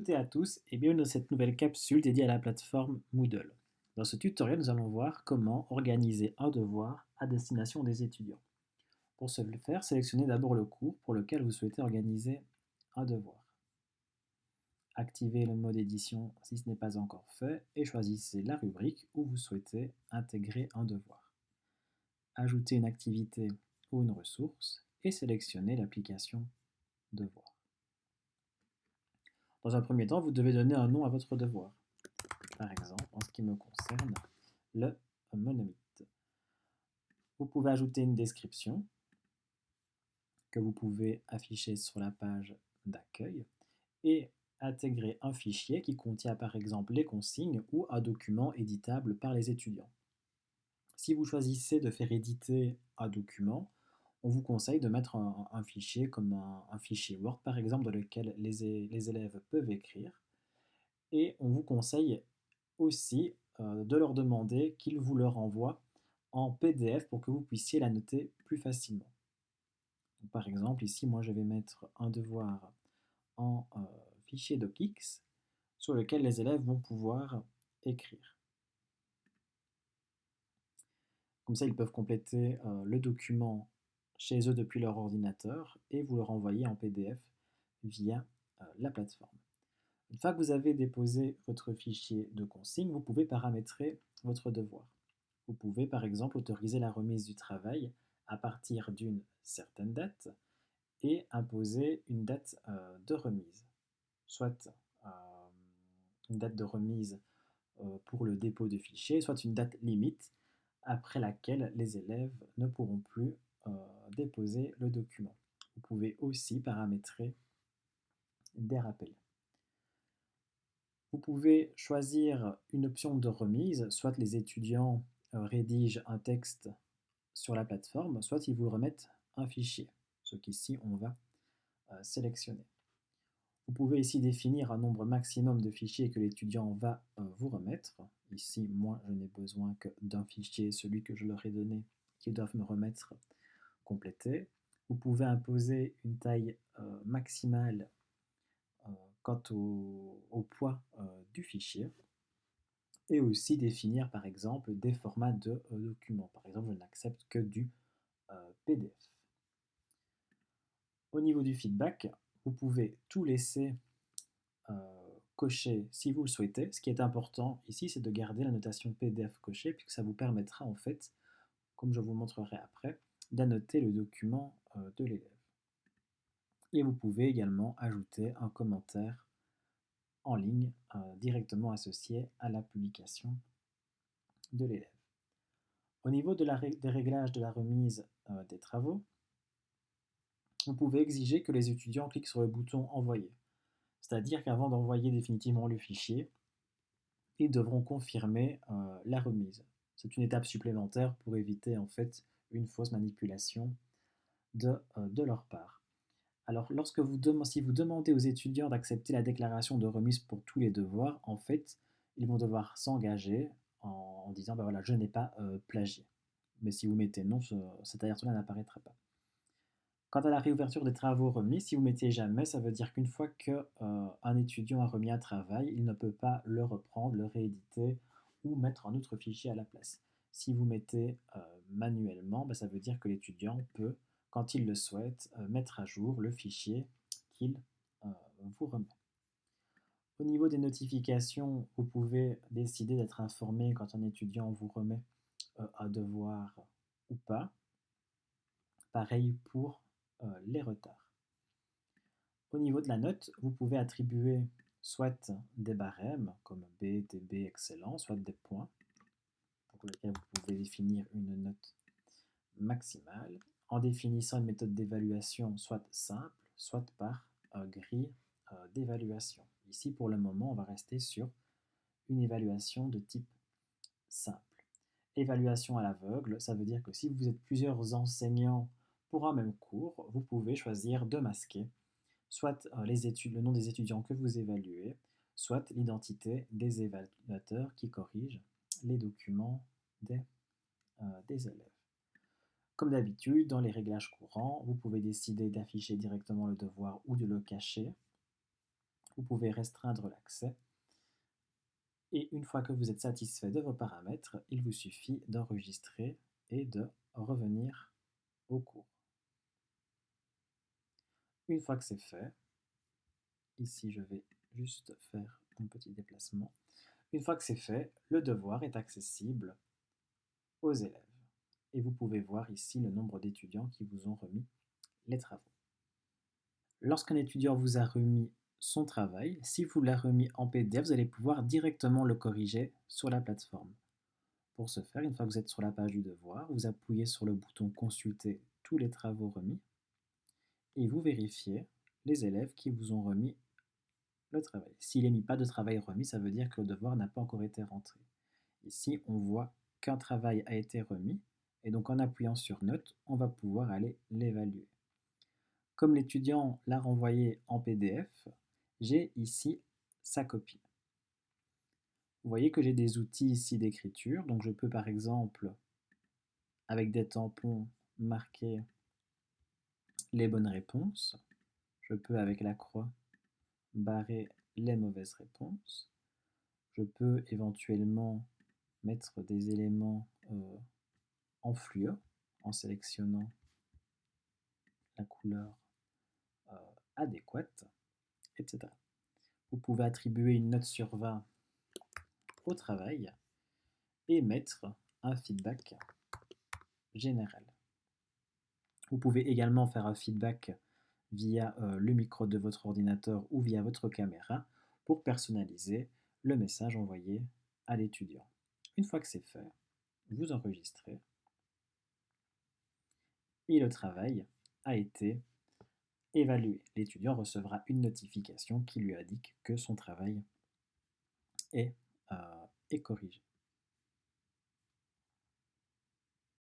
Toutes et à tous et bienvenue dans cette nouvelle capsule dédiée à la plateforme Moodle. Dans ce tutoriel, nous allons voir comment organiser un devoir à destination des étudiants. Pour ce faire, sélectionnez d'abord le cours pour lequel vous souhaitez organiser un devoir. Activez le mode édition si ce n'est pas encore fait et choisissez la rubrique où vous souhaitez intégrer un devoir. Ajoutez une activité ou une ressource et sélectionnez l'application devoir. Dans un premier temps, vous devez donner un nom à votre devoir. Par exemple, en ce qui me concerne, le monomythe. Vous pouvez ajouter une description que vous pouvez afficher sur la page d'accueil et intégrer un fichier qui contient par exemple les consignes ou un document éditable par les étudiants. Si vous choisissez de faire éditer un document, on vous conseille de mettre un fichier comme un fichier Word par exemple dans lequel les élèves peuvent écrire et on vous conseille aussi de leur demander qu'ils vous le renvoient en PDF pour que vous puissiez la noter plus facilement. Donc, par exemple, ici, moi, je vais mettre un devoir en fichier docx sur lequel les élèves vont pouvoir écrire. Comme ça, ils peuvent compléter le document chez eux depuis leur ordinateur et vous le renvoyer en PDF via la plateforme. Une fois que vous avez déposé votre fichier de consigne, vous pouvez paramétrer votre devoir. Vous pouvez par exemple autoriser la remise du travail à partir d'une certaine date et imposer une date de remise, soit une date de remise pour le dépôt de fichiers, soit une date limite après laquelle les élèves ne pourront plus déposer le document. Vous pouvez aussi paramétrer des rappels. Vous pouvez choisir une option de remise, soit les étudiants rédigent un texte sur la plateforme, soit ils vous remettent un fichier, ce qu'ici on va sélectionner. Vous pouvez ici définir un nombre maximum de fichiers que l'étudiant va vous remettre. Ici, moi, je n'ai besoin que d'un fichier, celui que je leur ai donné, qu'ils doivent me remettre complété. Vous pouvez imposer une taille maximale quant au poids du fichier et aussi définir par exemple des formats de documents. Par exemple, je n'accepte que du PDF. Au niveau du feedback, vous pouvez tout laisser cocher si vous le souhaitez. Ce qui est important ici, c'est de garder la notation PDF cochée, puisque ça vous permettra en fait, comme je vous montrerai après, d'annoter le document de l'élève. Et vous pouvez également ajouter un commentaire en ligne directement associé à la publication de l'élève. Au niveau des réglages de la remise des travaux, vous pouvez exiger que les étudiants cliquent sur le bouton Envoyer. C'est-à-dire qu'avant d'envoyer définitivement le fichier, ils devront confirmer la remise. C'est une étape supplémentaire pour éviter en fait une fausse manipulation de leur part. Alors, si vous demandez aux étudiants d'accepter la déclaration de remise pour tous les devoirs, en fait, ils vont devoir s'engager en disant ben voilà, je n'ai pas plagié. Mais si vous mettez non, cette alerte-là n'apparaîtra pas. Quant à la réouverture des travaux remis, si vous mettez jamais, ça veut dire qu'une fois qu'un étudiant a remis un travail, il ne peut pas le reprendre, le rééditer ou mettre un autre fichier à la place. Si vous mettez manuellement, ça veut dire que l'étudiant peut, quand il le souhaite, mettre à jour le fichier qu'il vous remet. Au niveau des notifications, vous pouvez décider d'être informé quand un étudiant vous remet un devoir ou pas. Pareil pour les retards. Au niveau de la note, vous pouvez attribuer soit des barèmes comme B, TB, excellent, soit des points pour lesquels vous pouvez définir une note maximale en définissant une méthode d'évaluation soit simple, soit par grille d'évaluation. Ici, pour le moment, on va rester sur une évaluation de type simple. Évaluation à l'aveugle, ça veut dire que si vous êtes plusieurs enseignants pour un même cours, vous pouvez choisir de masquer soit le nom des étudiants que vous évaluez, soit l'identité des évaluateurs qui corrigent les documents des élèves. Comme d'habitude, dans les réglages courants, vous pouvez décider d'afficher directement le devoir ou de le cacher. Vous pouvez restreindre l'accès et une fois que vous êtes satisfait de vos paramètres, il vous suffit d'enregistrer et de revenir au cours. Une fois que c'est fait, ici je vais juste faire un petit déplacement. Une fois que c'est fait, le devoir est accessible aux élèves. Et vous pouvez voir ici le nombre d'étudiants qui vous ont remis les travaux. Lorsqu'un étudiant vous a remis son travail, si vous l'a remis en PDF, vous allez pouvoir directement le corriger sur la plateforme. Pour ce faire, une fois que vous êtes sur la page du devoir, vous appuyez sur le bouton Consulter tous les travaux remis et vous vérifiez les élèves qui vous ont remis le travail. S'il n'est mis pas de travail remis, ça veut dire que le devoir n'a pas encore été rentré. Ici, on voit qu'un travail a été remis et donc en appuyant sur Note, on va pouvoir aller l'évaluer. Comme l'étudiant l'a renvoyé en PDF, j'ai ici sa copie. Vous voyez que j'ai des outils ici d'écriture, donc je peux par exemple, avec des tampons, marquer les bonnes réponses. Je peux, avec la croix, barrer les mauvaises réponses. Je peux éventuellement mettre des éléments en fluo en sélectionnant la couleur adéquate, etc. Vous pouvez attribuer une note sur 20 au travail et mettre un feedback général. Vous pouvez également faire un feedback via le micro de votre ordinateur ou via votre caméra pour personnaliser le message envoyé à l'étudiant. Une fois que c'est fait, vous enregistrez et le travail a été évalué. L'étudiant recevra une notification qui lui indique que son travail est corrigé.